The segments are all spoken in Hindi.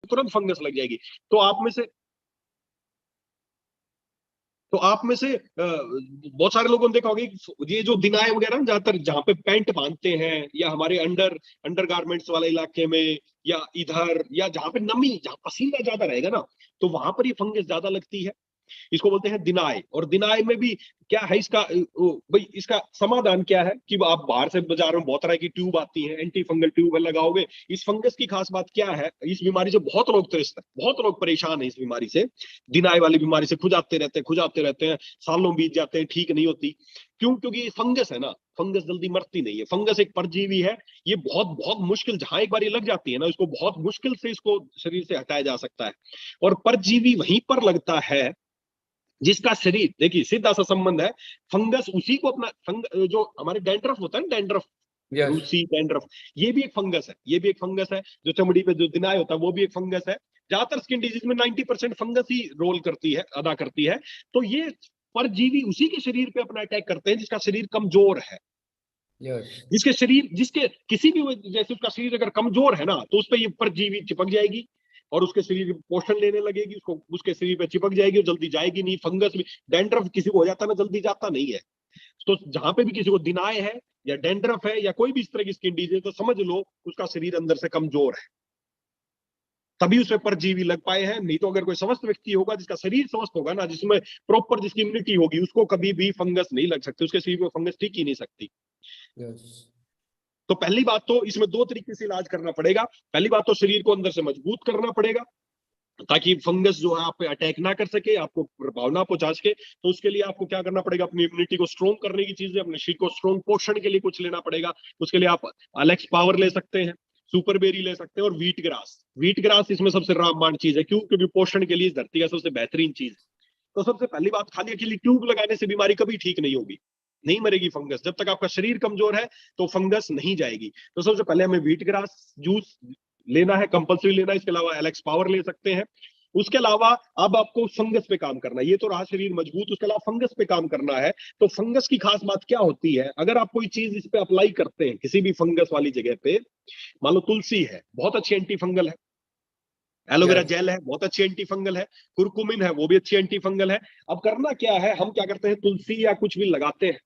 तुरंत फंगस लग जाएगी। तो आप में से बहुत सारे लोगों ने देखा होगा ये जो दिनाए वगैरह ज्यादातर जहां पे पैंट बांधते हैं या हमारे अंडर गारमेंट्स वाले इलाके में या इधर या जहां पे नमी, जहां पसीना ज्यादा रहेगा ना, तो वहां पर ये फंगस ज्यादा लगती है। इसको बोलते हैं दिनाय। और दिनाय में भी क्या है इसका भाई इसका समाधान क्या है कि आप बाहर से बाजार में बहुत तरह की ट्यूब आती है, एंटी फंगल ट्यूब लगाओगे। इस फंगस की खास बात क्या है, इस बीमारी से बहुत लोग त्रस्त है, बहुत लोग परेशान है इस बीमारी से। दिनाय वाली बीमारी से खुजाते रहते हैं, सालों बीत जाते हैं, ठीक नहीं होती। क्यों? क्योंकि ये फंगस है ना, फंगस जल्दी मरती नहीं है। फंगस एक परजीवी है, ये बहुत बहुत मुश्किल, जहां एक बार ये लग जाती है ना, इसको बहुत मुश्किल से इसको शरीर से हटाया जा सकता है। और परजीवी वहीं पर लगता है जिसका शरीर, देखिए सीधा सा संबंध है, फंगस उसी को जो हमारे डैंड्रफ होता है ना, डैंड्रफ, yes. रूसी डैंड्रफ, ये भी एक फंगस है, ये भी एक फंगस है। जो चमड़ी पे जो दिनाय होता है वो भी एक फंगस है। ज्यादातर स्किन डिजीज में 90% फंगस ही रोल करती है, अदा करती है। तो ये परजीवी उसी के शरीर पे अपना अटैक करते हैं जिसका शरीर कमजोर है। yes. जिसके किसी भी वजह से उसका शरीर अगर कमजोर है ना, तो उस पर ये परजीवी चिपक जाएगी और उसके शरीर पोषण लेने लगेगी, उसको उसके शरीर पे चिपक जाएगी और जल्दी जाएगी नहीं। फंगस भी, डैंड्रफ किसी को हो जाता है ना, जल्दी जाता नहीं है। तो जहां पे भी किसी को दिनाय है या डैंड्रफ है या कोई भी इस तरह की स्किन डिजीज, तो समझ लो उसका शरीर अंदर से कमजोर है, तभी उसमें परजीवी लग पाए हैं। नहीं तो अगर कोई स्वस्थ व्यक्ति होगा, जिसका शरीर स्वस्थ होगा ना, जिसमें प्रॉपर जिसकी इम्यूनिटी होगी, उसको कभी भी फंगस नहीं लग सकती, उसके शरीर में फंगस टिक ही नहीं सकती। yes. तो पहली बात तो इसमें दो तरीके से इलाज करना पड़ेगा। पहली बात तो शरीर को अंदर से मजबूत करना पड़ेगा ताकि फंगस जो है आप पे अटैक ना कर सके, आपको प्रभाव ना पहुंचा सके। तो उसके लिए आपको क्या करना पड़ेगा, अपनी इम्यूनिटी को स्ट्रॉन्ग करने की चीजें, अपने शरीर को स्ट्रॉन्ग पोषण के लिए कुछ लेना पड़ेगा। उसके लिए आप अलेक्स पावर ले सकते हैं, सुपर बेरी ले सकते हैं और व्हीट ग्रास इसमें सबसे रामबाण चीज है। क्यों? क्योंकि पोषण के लिए इस धरती का सबसे बेहतरीन चीज है। तो सबसे पहली बात, खाली अकेली ट्यूब लगाने से बीमारी कभी ठीक नहीं होगी, नहीं मरेगी फंगस। जब तक आपका शरीर कमजोर है तो फंगस नहीं जाएगी। तो सबसे पहले हमें व्हीट ग्रास जूस लेना है, कंपल्सरी लेना है। इसके अलावा एलेक्स पावर ले सकते हैं। उसके अलावा अब आपको फंगस पे काम करना है। ये तो रहा शरीर मजबूत, उसके अलावा फंगस पे काम करना है। तो फंगस की खास बात क्या होती है, अगर आप कोई चीज इस पे अप्लाई करते हैं किसी भी फंगस वाली जगह पे, मान लो तुलसी है, बहुत अच्छी एंटी फंगल है। Aloe vera yes. जेल है, बहुत अच्छी एंटी फंगल है। कुरकुमिन है, वो भी अच्छी एंटी फंगल है। अब करना क्या है, हम क्या करते हैं, तुलसी या कुछ भी लगाते हैं।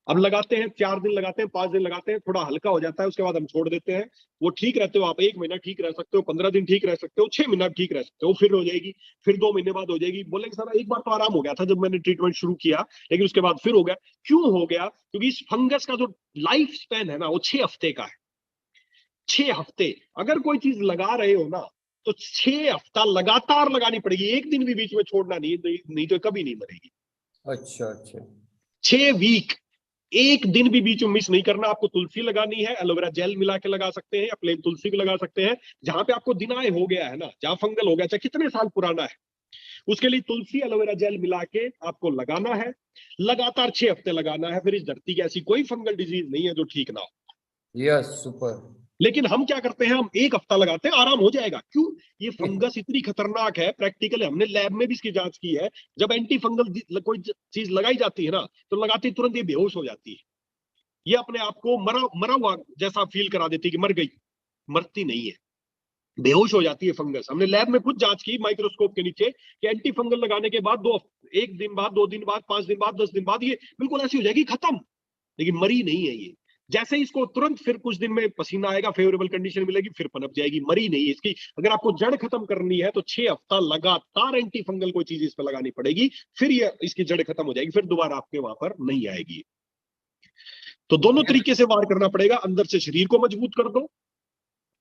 अब लगाते हैं, 4 दिन लगाते हैं, 5 दिन लगाते हैं, थोड़ा हल्का हो जाता है, उसके बाद हम छोड़ देते हैं। वो ठीक रहते हो आप, 1 महीना ठीक रह सकते हो, 15 दिन ठीक रह सकते हो, 6 महीना ठीक रह सकते हो, फिर हो जाएगी। फिर 2 महीने बाद हो जाएगी। बोलेंगे सर एक बार तो आराम हो गया था जब मैंने ट्रीटमेंट शुरू किया, लेकिन उसके बाद फिर हो गया। क्यों हो गया? क्योंकि इस फंगस का जो लाइफ स्पैन है ना, वो 6 हफ्ते का है। 6 हफ्ते अगर कोई चीज लगा रहे हो ना, तो 6 हफ्ता लगातार लगानी पड़ेगी, एक दिन भी बीच में छोड़ना नहीं, नहीं तो कभी नहीं मरेगी। अच्छा अच्छा। 6 वीक, एक दिन भी बीच में मिस नहीं करना। आपको तुलसी लगानी है, एलोवेरा जेल मिला के लगा सकते हैं या प्लेन तुलसी भी लगा सकते हैं। जहां पे आपको दिनाय हो गया है ना, जहां फंगल हो गया, चाहे कितने साल पुराना है, उसके लिए तुलसी एलोवेरा जेल मिला के आपको लगाना है। लगातार 6 हफ्ते लगाना है। फिर इस धरती की ऐसी कोई फंगल डिजीज नहीं है जो ठीक ना हो। Yes, super. लेकिन हम क्या करते हैं, हम 1 हफ्ता लगाते हैं, आराम हो जाएगा। क्यों? ये फंगस इतनी खतरनाक है, प्रैक्टिकल हमने लैब में भी इसकी जांच की है। जब एंटी फंगल कोई चीज लगाई जाती है ना, तो लगाते ही तुरंत ये बेहोश हो जाती है। ये अपने आप को मरा मरा हुआ जैसा फील करा देती है कि मर गई, मरती नहीं है, बेहोश हो जाती है फंगस। हमने लैब में खुद जांच की माइक्रोस्कोप के नीचे कि एंटी फंगल लगाने के बाद 1 दिन बाद, 2 दिन बाद, 5 दिन बाद, 10 दिन बाद ये बिल्कुल ऐसी हो जाएगी खत्म, लेकिन मरी नहीं है ये। जैसे इसको तुरंत फिर कुछ दिन में पसीना आएगा, फेवरेबल कंडीशन मिलेगी, फिर पनप जाएगी, मरी नहीं है इसकी। अगर आपको जड़ खत्म करनी है तो 6 हफ्ता लगातार एंटी फंगल कोई चीज इस पर लगानी पड़ेगी, फिर ये इसकी जड़ खत्म हो जाएगी, फिर दोबारा आपके वहां पर नहीं आएगी। तो दोनों तरीके से वार करना पड़ेगा, अंदर से शरीर को मजबूत कर दो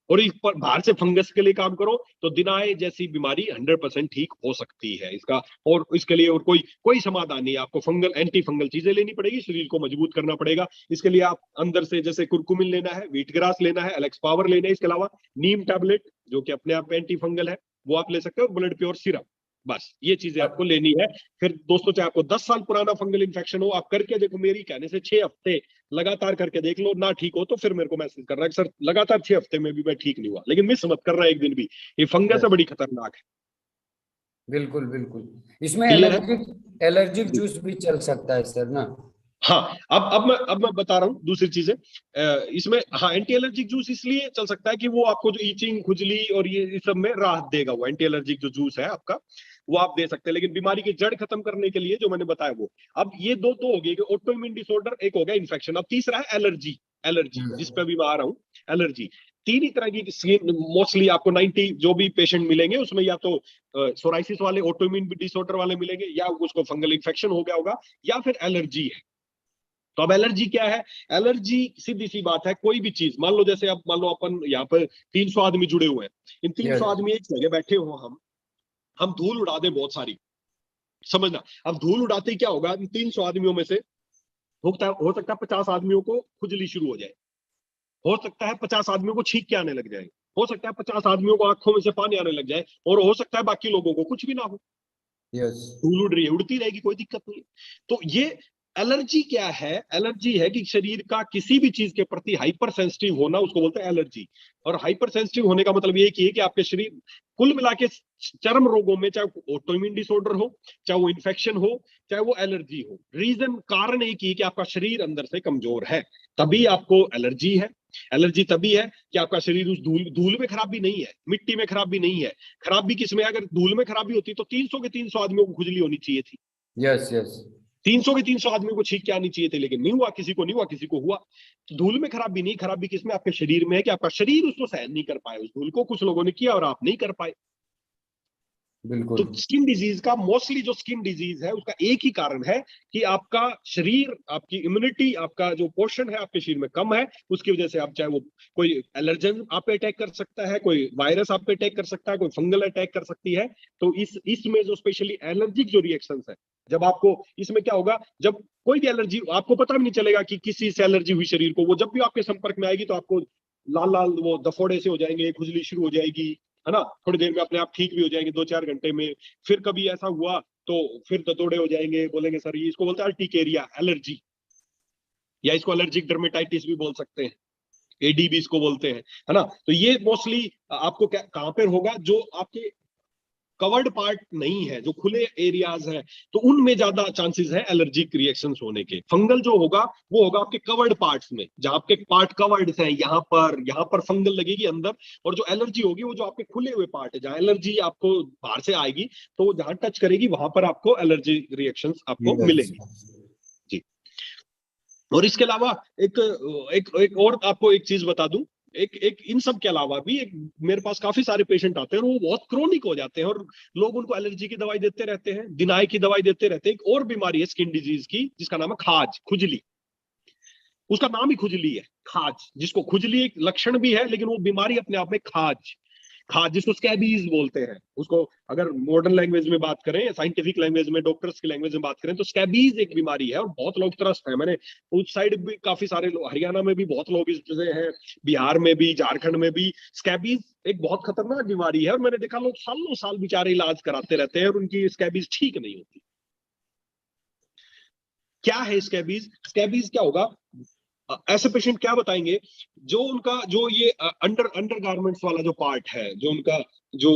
और इस पर बाहर से फंगस के लिए काम करो, तो दिनाय जैसी बीमारी 100% ठीक हो सकती है इसका। और इसके लिए और कोई कोई समाधान नहीं है, आपको फंगल एंटी फंगल चीजें लेनी पड़ेगी, शरीर को मजबूत करना पड़ेगा। इसके लिए आप अंदर से जैसे कुरकुमिन लेना है, व्हीट ग्रास लेना है, एलेक्स पावर लेना है। इसके अलावा नीम टैबलेट जो कि अपने आप में एंटी फंगल है, वो आप ले सकते हो, ब्लड प्योर सिरप, बस ये चीजें आपको लेनी है। फिर दोस्तों, चाहे आपको 10 साल पुराना फंगल इन्फेक्शन हो, आप करके देखो, मेरी कहने से 6 हफ्ते लगातार करके देख लो, ना ठीक हो तो फिर मेरे को मैसेज करना है कि सर लगातार 6 हफ्ते में भी मैं ठीक नहीं हुआ। लेकिन मिस मत करना एक दिन भी, ये फंगस है, बड़ी खतरनाक है। बिल्कुल बिल्कुल। इसमें क्लियर है एलर्जिक जी? जूस भी चल सकता है सर ना? हाँ, अब मैं बता रहा हूँ दूसरी चीजें। इसमें हाँ, एंटी एलर्जिक जूस इसलिए चल सकता है कि वो आपको जो ईचिंग, खुजली और ये इस सब में राहत देगा। वो एंटी एलर्जिक जो जूस है आपका, वो आप दे सकते हैं। लेकिन बीमारी की जड़ खत्म करने के लिए जो मैंने बताया वो, अब ये दो तो हो गई कि ऑटो इम्यून डिसऑर्डर, एक हो गया इन्फेक्शन, अब तीसरा है एलर्जी। एलर्जी जिस हम्म। पे भी मैं आ रहा हूँ, एलर्जी। तीन ही तरह की स्किन, मोस्टली आपको 90 जो भी पेशेंट मिलेंगे उसमें या तो सोराइसिस वाले, ऑटो इम्यून डिसऑर्डर वाले मिलेंगे, या उसको फंगल इन्फेक्शन हो गया होगा, या फिर एलर्जी है। तो अब एलर्जी क्या है? एलर्जी सीधी सी बात है, कोई भी चीज, मान लो जैसे अब मान लो अपन यहाँ पर 300 आदमी जुड़े हुए हैं, इन 300 यस आदमी एक जगह बैठे हो, हम धूल उड़ा दें बहुत सारी, समझना। अब धूल उड़ाते ही क्या होगा, इन 300 आदमियों में से हो सकता है 50 आदमियों को खुजली शुरू हो जाए, हो सकता है 50 आदमियों को छींक के आने लग जाए, हो सकता है 50 आदमियों को आंखों में से पानी आने लग जाए, और हो सकता है बाकी लोगों को कुछ भी ना हो। यस धूल उड़ रही है, उड़ती रहेगी, कोई दिक्कत नहीं है। तो ये एलर्जी क्या है? एलर्जी है कि शरीर का किसी भी चीज के प्रति हाइपर सेंसिटिव होना, उसको बोलते हैं एलर्जी। और हाइपर सेंसिटिव होने का मतलब ये है कि आपके शरीर कुल मिला के चर्म रोगों में, चाहे ऑटोइम्यून डिसऑर्डर हो, चाहे वो इन्फेक्शन हो, चाहे वो एलर्जी हो, रीजन कारण एक ही कि आपका शरीर अंदर से कमजोर है, तभी आपको एलर्जी है। एलर्जी तभी है कि आपका शरीर उस धूल धूल में खराबी नहीं है, मिट्टी में खराबी नहीं है। खराबी किसमें? अगर धूल में खराबी होती तो 300 के 300 आदमियों को खुजली होनी चाहिए थी, यस यस 300 के 300 आदमियों को छींक के आनी चाहिए थे, लेकिन नहीं हुआ, किसी को नहीं हुआ, किसी को हुआ। तो धूल में खराबी नहीं, खराबी किसमें? आपके शरीर में है कि आपका शरीर उसको सहन नहीं कर पाए, उस धूल को कुछ लोगों ने किया और आप नहीं कर पाए। तो बिल्कुल। स्किन डिजीज का, मोस्टली जो स्किन डिजीज है उसका एक ही कारण है कि आपका शरीर, आपकी इम्यूनिटी, आपका जो पोषण है आपके शरीर में कम है। उसकी वजह से आप, चाहे वो कोई एलर्जन आप पे अटैक कर सकता है, कोई वायरस आप पे अटैक कर सकता है, कोई फंगल अटैक कर सकती है। तो इसमें जो स्पेशली एलर्जिक जो रिएक्शंस है, जब आपको, इसमें क्या होगा, जब कोई भी एलर्जी, आपको पता भी नहीं चलेगा कि किसी से एलर्जी हुई शरीर को, वो जब भी आपके संपर्क में आएगी तो आपको लाल लाल वो दफोड़े से हो जाएंगे, खुजली शुरू हो जाएगी, है ना। थोड़ी देर में अपने आप ठीक भी हो जाएंगे, 2-4 घंटे में। फिर कभी ऐसा हुआ तो फिर दतोड़े हो जाएंगे, बोलेंगे सर ये, इसको बोलते हैं अर्टिकेरिया एलर्जी, या इसको एलर्जिक डर्मेटाइटिस भी बोल सकते हैं, एडी भी इसको बोलते हैं, है ना। तो ये मोस्टली आपको कहां पर होगा, जो आपके कवर्ड पार्ट नहीं है, जो खुले एरियाज हैं, तो उनमें ज्यादा चांसेस है एलर्जिक रिएक्शंस होने के। फंगल जो होगा वो होगा आपके कवर्ड पार्ट्स में, जहां आपके पार्ट कवर्ड हैं, यहाँ पर फंगल लगेगी अंदर। और जो एलर्जी होगी वो जो आपके खुले हुए पार्ट है, जहां एलर्जी आपको बाहर से आएगी, तो जहां टच करेगी वहां पर आपको एलर्जी रिएक्शंस आपको यस मिलेंगी। जी। और इसके अलावा एक एक और आपको एक चीज बता दूं, एक एक इन सब के अलावा भी एक, मेरे पास काफी सारे पेशेंट आते हैं और वो बहुत क्रोनिक हो जाते हैं, और लोग उनको एलर्जी की दवाई देते रहते हैं, दिनाई की दवाई देते रहते हैं। एक और बीमारी है स्किन डिजीज की, जिसका नाम है खाज, खुजली। उसका नाम ही खुजली है, खाज। जिसको खुजली एक लक्षण भी है, लेकिन वो बीमारी अपने आप में खाज, खाज जिसको स्कैबीज बोलते हैं, उसको अगर मॉडर्न लैंग्वेज में बात करें, साइंटिफिक लैंग्वेज में, डॉक्टर्स की लैंग्वेज में बात करें, तो स्कैबीज एक बीमारी है और बहुत लोग त्रस्त है। मैंने उस साइड भी काफी सारे लोग, हरियाणा में भी बहुत लोग इससे हैं, बिहार में भी, झारखंड में भी। स्कैबीज एक बहुत खतरनाक बीमारी है, और मैंने देखा लोग सालों साल बेचारे इलाज कराते रहते हैं और उनकी स्कैबीज ठीक नहीं होती। क्या है स्कैबीज? स्कैबीज क्या होगा? ऐसे पेशेंट क्या बताएंगे, जो उनका जो ये अंडर अंडरगारमेंट्स वाला जो पार्ट है, जो उनका जो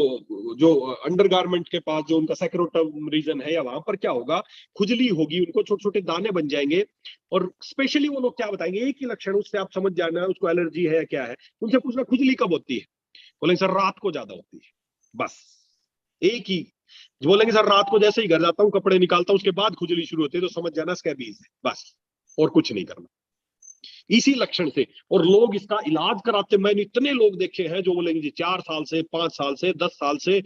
जो अंडरगारमेंट के पास जो उनका सैक्रोटम रीजन है, या वहां पर क्या होगा, खुजली होगी, उनको छोटे छोटे दाने बन जाएंगे। और स्पेशली वो लोग क्या बताएंगे, एक ही लक्षण, उससे आप समझ जाना उसको एलर्जी है या क्या है। उनसे पूछना खुजली कब होती है, बोलेंगे सर रात को ज्यादा होती है, बस। एक ही बोलेंगे सर रात को जैसे ही घर जाता हूँ, कपड़े निकालता हूँ, उसके बाद खुजली शुरू होती है, तो समझ जाना स्कैबीज है, बस। और कुछ नहीं करना, इसी लक्षण से। और लोग इसका इलाज कराते, मैंने इतने लोग देखे हैं जो बोलेंगे जी 4 साल से, 5 साल से, 10 साल से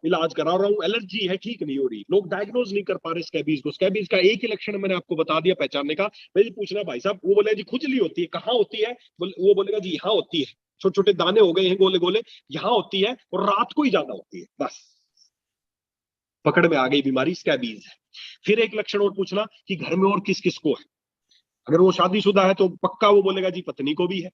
इलाज करा रहा हूँ, एलर्जी है ठीक नहीं हो रही। लोग डायग्नोज नहीं कर पा रहे स्कैबीज को। स्कैबीज का एक ही लक्षण मैंने आपको बता दिया पहचानने का। मैं पूछना भाई साहब, वो बोले जी खुजली होती है, कहाँ होती है? वो बोलेगा जी यहाँ होती है, छोटे छोटे दाने हो गए हैं गोले गोले, यहाँ होती है, और रात को ही ज्यादा होती है, बस। पकड़ में आ गई बीमारी, स्कैबीज है। फिर एक लक्षण और पूछना कि घर में और किस किस को है। अगर वो शादीशुदा है तो पक्का वो बोलेगा जी पत्नी को भी है,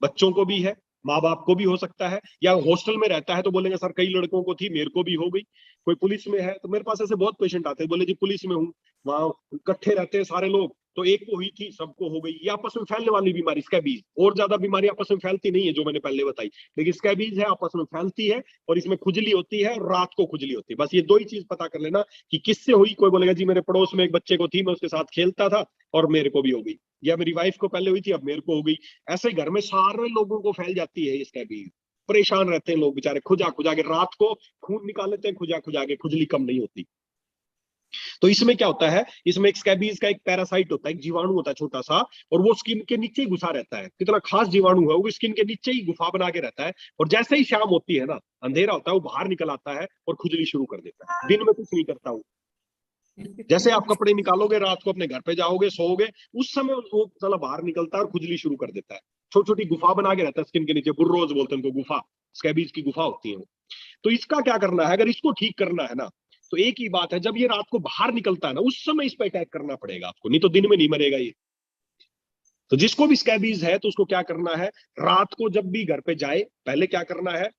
बच्चों को भी है, माँ बाप को भी हो सकता है। या हॉस्टल में रहता है तो बोलेंगे सर कई लड़कों को थी, मेरे को भी हो गई। कोई पुलिस में है, तो मेरे पास ऐसे बहुत पेशेंट आते हैं, बोले जी पुलिस में हूँ, वहां इकट्ठे रहते हैं सारे लोग, तो एक को हुई थी सबको हो गई। ये आपस में फैलने वाली बीमारी स्कैबीज। और ज्यादा बीमारी आपस में फैलती नहीं है जो मैंने पहले बताई, लेकिन स्कैबीज है आपस में फैलती है और इसमें खुजली होती है और रात को खुजली होती है। बस ये दो ही चीज पता कर लेना कि किससे हुई। कोई बोलेगा जी मेरे पड़ोस में एक बच्चे को थी, मैं उसके साथ खेलता था और मेरे को भी हो गई, या मेरी वाइफ को पहले हुई थी अब मेरे को हो गई। ऐसे घर में सारे लोगों को फैल जाती है ये स्कैबीज। परेशान रहते हैं लोग बेचारे, खुजा खुजा के रात को खून निकाल लेते हैं, खुजा खुजा के, खुजली कम नहीं होती। तो इसमें क्या होता है, इसमें एक स्कैबीज का एक पैरासाइट होता है, एक जीवाणु होता है छोटा सा, और वो स्किन के नीचे ही घुसा रहता है। कितना खास जीवाणु है वो, स्किन के नीचे ही गुफा बना के रहता है। और जैसे ही शाम होती है ना, अंधेरा होता है, वो बाहर निकल आता है और खुजली शुरू कर देता है। दिन में कुछ नहीं करता वो। जैसे आप कपड़े निकालोगे रात को, अपने घर पे जाओगे, सोओगे, उस समय वो साला बाहर निकलता है और खुजली शुरू कर देता है। छोटी छोटी गुफा बना के रहता है स्किन के नीचे, बुर्रोज बोलते हैं उनको, गुफा, स्कैबीज की गुफा होती है वो। तो इसका क्या करना है, अगर इसको ठीक करना है ना, तो एक ही बात है, जब ये रात को बाहर निकलता है ना, उस समय इस पर अटैक करना पड़ेगा आपको, नहीं तो दिन में नहीं मरेगा ये। तो जिसको भी स्कैबीज है तो उसको क्या करना है, रात को जब भी घर पे जाए, पहले क्या करना है,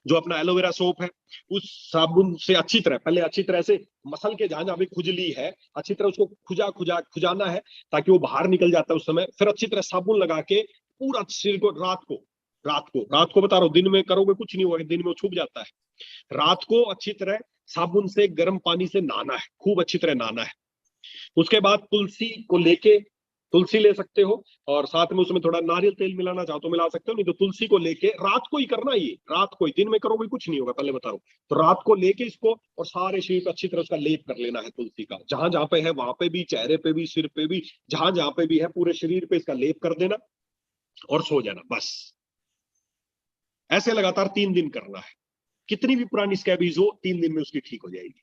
जो अपना एलोवेरा सोप है उस साबुन से अच्छी तरह, पहले अच्छी तरह से मसल के, जहां जहां भी खुजली है अच्छी तरह उसको खुजा खुजा खुजाना है, ताकि वो बाहर निकल जाता है उस समय। फिर अच्छी तरह साबुन लगा के पूरा शरीर को, रात को बता रहा हूँ, दिन में करोगे कुछ नहीं होगा, दिन में वो छुप जाता है। रात को अच्छी तरह साबुन से, गर्म पानी से नहाना है, खूब अच्छी तरह नहाना है। उसके बाद तुलसी को लेके, तुलसी ले सकते हो और साथ में उसमें थोड़ा नारियल तेल मिलाना चाहो तो मिला सकते हो, नहीं तो तुलसी को लेके रात को ही करना, ये रात को ही, दिन में करोगे कुछ नहीं होगा, पहले बता रहा हूं। तो रात को लेके इसको और सारे शरीर पे अच्छी तरह उसका लेप कर लेना है तुलसी का, जहां जहां पे है वहां पे भी, चेहरे पे भी, सिर पे भी, जहां जहां पे भी है पूरे शरीर पे इसका लेप कर देना और सो जाना बस। ऐसे लगातार 3 दिन करना है। कितनी भी पुरानी स्कैबीज हो, 3 दिन में उसकी ठीक हो जाएगी।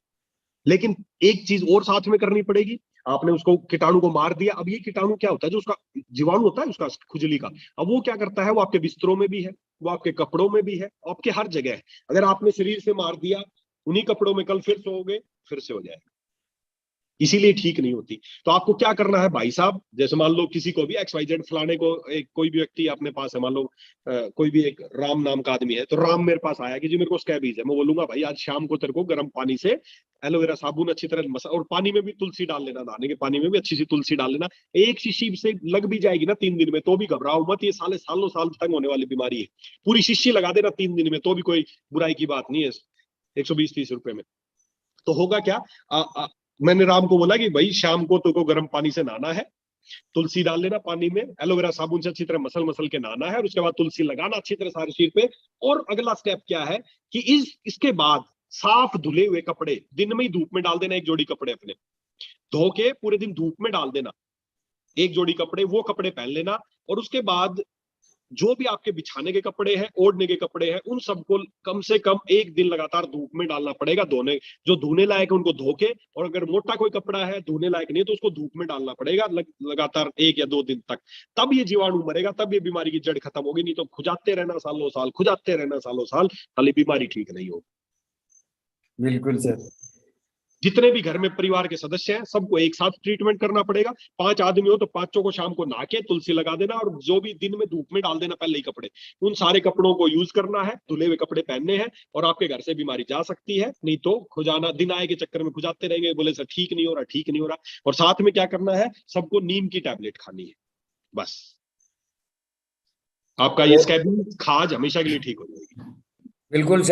लेकिन एक चीज और साथ में करनी पड़ेगी, आपने उसको कीटाणु को मार दिया, अब ये कीटाणु क्या होता है, जो उसका जीवाणु होता है उसका खुजली का, अब वो क्या करता है, वो आपके बिस्तरों में भी है, वो आपके कपड़ों में भी है, आपके हर जगह है। अगर आपने शरीर से मार दिया, उन्हीं कपड़ों में कल फिर सोओगे, फिर से हो जाएगा, इसीलिए ठीक नहीं होती। तो आपको क्या करना है भाई साहब, जैसे मान लो किसी को भी XYZ फलाने को, एक कोई भी व्यक्ति अपने पास है, मान लो कोई भी एक राम नाम का आदमी है, तो राम मेरे पास आया कि जी मेरे को स्कैबीज है, मैं बोलूंगा भाई आज शाम को तेरे को गर्म पानी से एलोवेरा साबुन अच्छी तरह मसा, और पानी में भी तुलसी डाल लेना, नहाने के पानी में भी अच्छी सी तुलसी डाल लेना। एक शीशी से लग भी जाएगी ना 3 दिन में, तो भी घबराओ मत, ये साले सालों साल तक होने वाली बीमारी है। पूरी शीशी लगा देना 3 दिन में, तो भी कोई बुराई की बात नहीं है, 120-30 रुपए में। तो होगा क्या, मैंने राम को बोला कि भाई शाम को तुमको गर्म पानी से नहाना है, तुलसी डाल लेना पानी में, एलोवेरा साबुन से अच्छी तरह मसल मसल के नहाना है, और उसके बाद तुलसी लगाना अच्छी तरह सारे शरीर पे। और अगला स्टेप क्या है कि इसके बाद साफ धुले हुए कपड़े दिन में ही धूप में डाल देना, एक जोड़ी कपड़े अपने धो के पूरे दिन धूप में डाल देना, एक जोड़ी कपड़े, वो कपड़े पहन लेना। और उसके बाद जो भी आपके बिछाने के कपड़े हैं, ओढ़ने के कपड़े हैं, उन सबको कम से कम एक दिन लगातार धूप में डालना पड़ेगा, धोने, जो धोने लायक है उनको धो के, और अगर मोटा कोई कपड़ा है धोने लायक नहीं तो उसको धूप में डालना पड़ेगा लगातार 1 या 2 दिन तक। तब ये जीवाणु मरेगा, तब ये बीमारी की जड़ खत्म होगी, नहीं तो खुजाते रहना सालों साल, खुजाते रहना सालों साल, खाली बीमारी ठीक नहीं होगी। बिल्कुल सर। जितने भी घर में परिवार के सदस्य हैं सबको एक साथ ट्रीटमेंट करना पड़ेगा। 5 आदमी हो तो पांचों को शाम को नहा के तुलसी लगा देना, और जो भी दिन में धूप में डाल देना पहले ही कपड़े, उन सारे कपड़ों को यूज करना है, धुले हुए कपड़े पहनने हैं, और आपके घर से बीमारी जा सकती है। नहीं तो खुजाना, दिन आए के चक्कर में खुजाते रहेंगे, बोले सर ठीक नहीं हो रहा, ठीक नहीं हो रहा। और साथ में क्या करना है, सबको नीम की टैबलेट खानी है, बस आपका ये स्कैबी खाज हमेशा के लिए ठीक हो जाएगी। बिल्कुल।